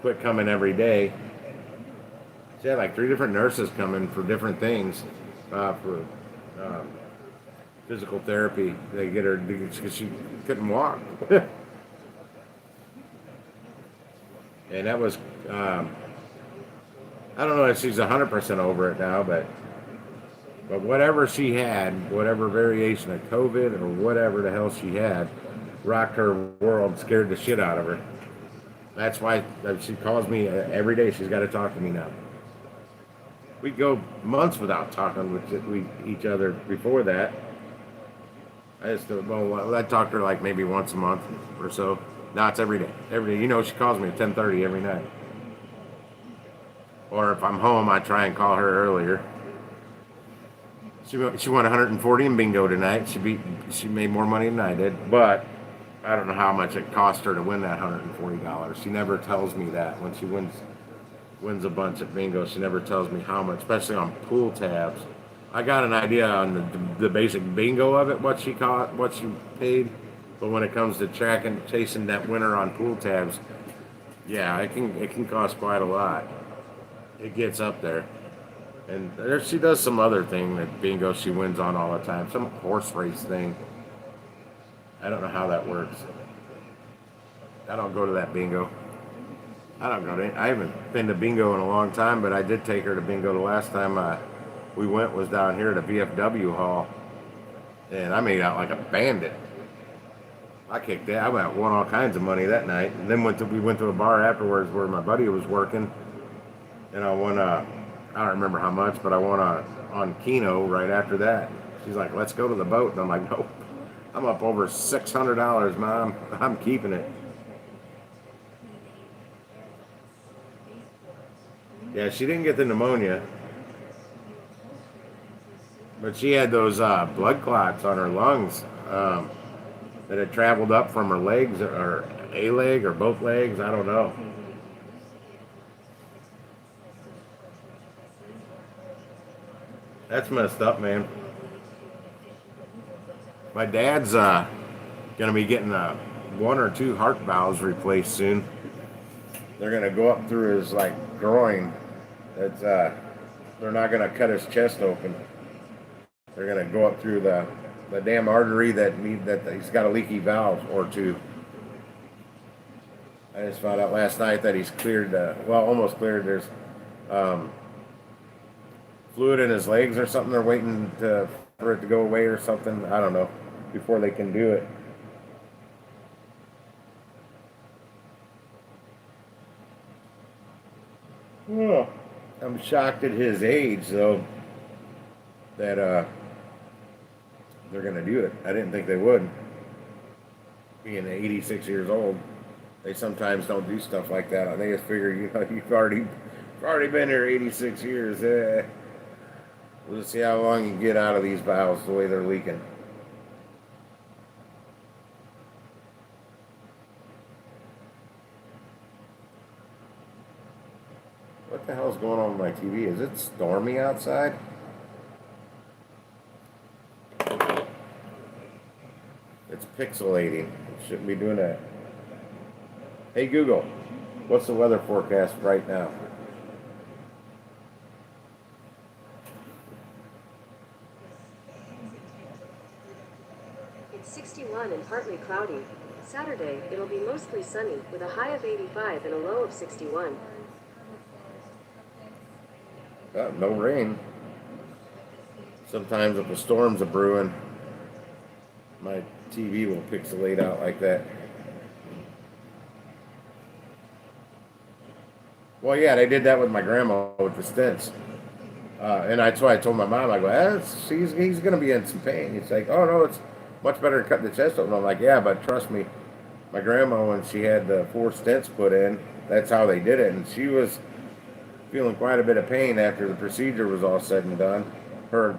quit coming every day. She had like 3 different nurses coming for different things, for physical therapy. They get her because she couldn't walk. And that was, I don't know if she's 100% over it now, but whatever she had, whatever variation of COVID or whatever the hell she had, rocked her world, scared the shit out of her. That's why she calls me every day. She's got to talk to me now. We go months without talking with each other before that. I talk to her like maybe once a month or so. No, it's every day. Every day. She calls me at 10:30 every night. Or if I'm home, I try and call her earlier. She won 140 in bingo tonight. She made more money than I did, but I don't know how much it cost her to win that $140. She never tells me that when she wins a bunch at bingo. She never tells me how much, especially on pool tabs. I got an idea on the basic bingo of it, what she paid. But when it comes to chasing that winner on pool tabs, yeah, it can cost quite a lot. It gets up there. And she does some other thing that bingo she wins on all the time, some horse race thing. I don't know how that works. I don't go to that bingo. I haven't been to bingo in a long time, but I did take her to bingo the last time we went was down here at a VFW hall, and I made out like a bandit. I kicked that. I won all kinds of money that night, and then we went to a bar afterwards where my buddy was working, and I won I don't remember how much, but I won on Keno right after that. She's like, "Let's go to the boat," and I'm like, "Nope, I'm up over $600, Mom. I'm keeping it." Yeah, she didn't get the pneumonia, but she had those blood clots on her lungs. That had traveled up from her legs, or a leg, or both legs, I don't know. That's messed up, man. My dad's gonna be getting 1 or 2 heart valves replaced soon. They're gonna go up through his groin. It's they're not gonna cut his chest open. They're gonna go up through the damn artery that he's got a leaky valve or 2. I just found out last night that he's cleared, almost cleared. There's fluid in his legs or something. They're waiting for it to go away or something. I don't know, before they can do it. Oh, I'm shocked at his age, though, that they're gonna do it. I didn't think they would. Being 86 years old, they sometimes don't do stuff like that. They just figure, you've already been here 86 years. We'll just see how long you can get out of these valves the way they're leaking. What the hell's going on with my TV? Is it stormy outside? It's pixelating. It shouldn't be doing that. Hey Google, what's the weather forecast right now? It's 61 and partly cloudy. Saturday, it'll be mostly sunny with a high of 85 and a low of 61. No rain. Sometimes if a storm's a brewing, my TV will pixelate out like that. Well, yeah, they did that with my grandma with the stents. And that's why I told my mom, I go, he's going to be in some pain. He's like, oh, no, it's much better than cutting the chest open. I'm like, yeah, but trust me, my grandma, when she had the 4 stents put in, that's how they did it. And she was feeling quite a bit of pain after the procedure was all said and done. Her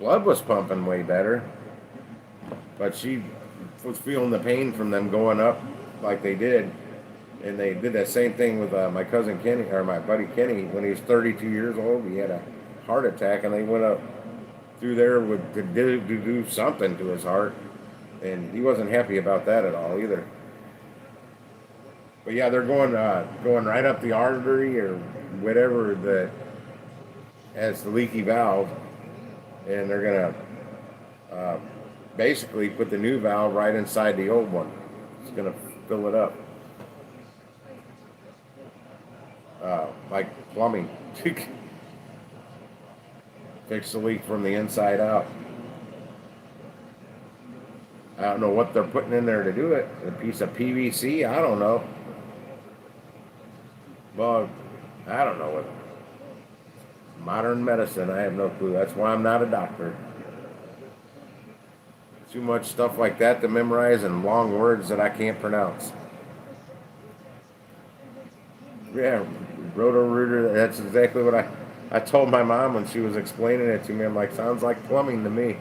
blood was pumping way better, but she was feeling the pain from them going up like they did. And they did that same thing with my cousin Kenny, or my buddy Kenny, when he was 32 years old. He had a heart attack, and they went up through there to do something to his heart, and he wasn't happy about that at all either. But yeah, they're going right up the artery or whatever that has the leaky valve, and they're gonna basically put the new valve right inside the old one. It's gonna fill it up. Like plumbing. Fix the leak from the inside out. I don't know what they're putting in there to do it. A piece of PVC? I don't know. Well, I don't know what. Modern medicine, I have no clue. That's why I'm not a doctor. Too much stuff like that to memorize and long words that I can't pronounce. Yeah, Roto-Rooter, that's exactly what I told my mom when she was explaining it to me. I'm like, sounds like plumbing to me.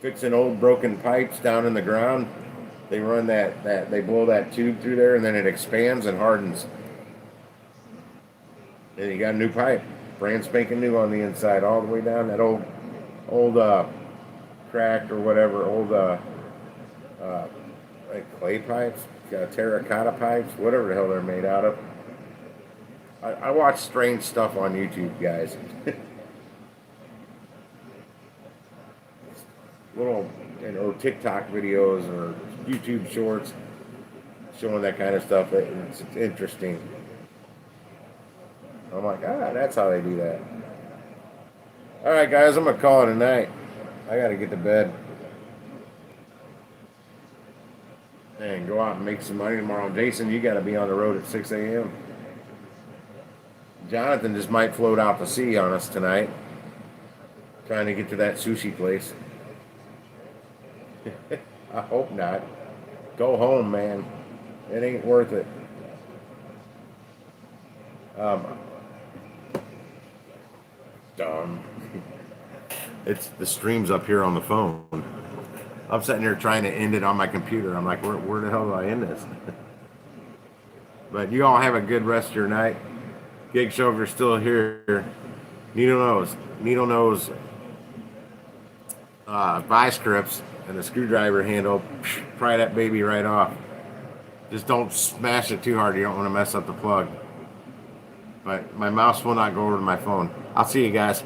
Fixing old broken pipes down in the ground. They run they blow that tube through there, and then it expands and hardens. And you got a new pipe, brand spanking new on the inside, all the way down. That old cracked or whatever, old like clay pipes, terracotta pipes, whatever the hell they're made out of. I watch strange stuff on YouTube, guys. Little, or TikTok videos or YouTube shorts showing that kind of stuff. It's interesting. I'm like, that's how they do that. All right, guys, I'm gonna call it a night. I gotta get to bed and go out and make some money tomorrow. Jason, you gotta be on the road at 6 a.m. Jonathan just might float out to sea on us tonight, trying to get to that sushi place. I hope not. Go home, man. It ain't worth it. Dumb. It's the stream's up here on the phone. I'm sitting here trying to end it on my computer. I'm like, where the hell do I end this? But you all have a good rest of your night. Gig Chauffeur's still here. Needle nose vice grips and the screwdriver handle. Pry that baby right off. Just don't smash it too hard. You don't want to mess up the plug. But my mouse will not go over to my phone. I'll see you guys.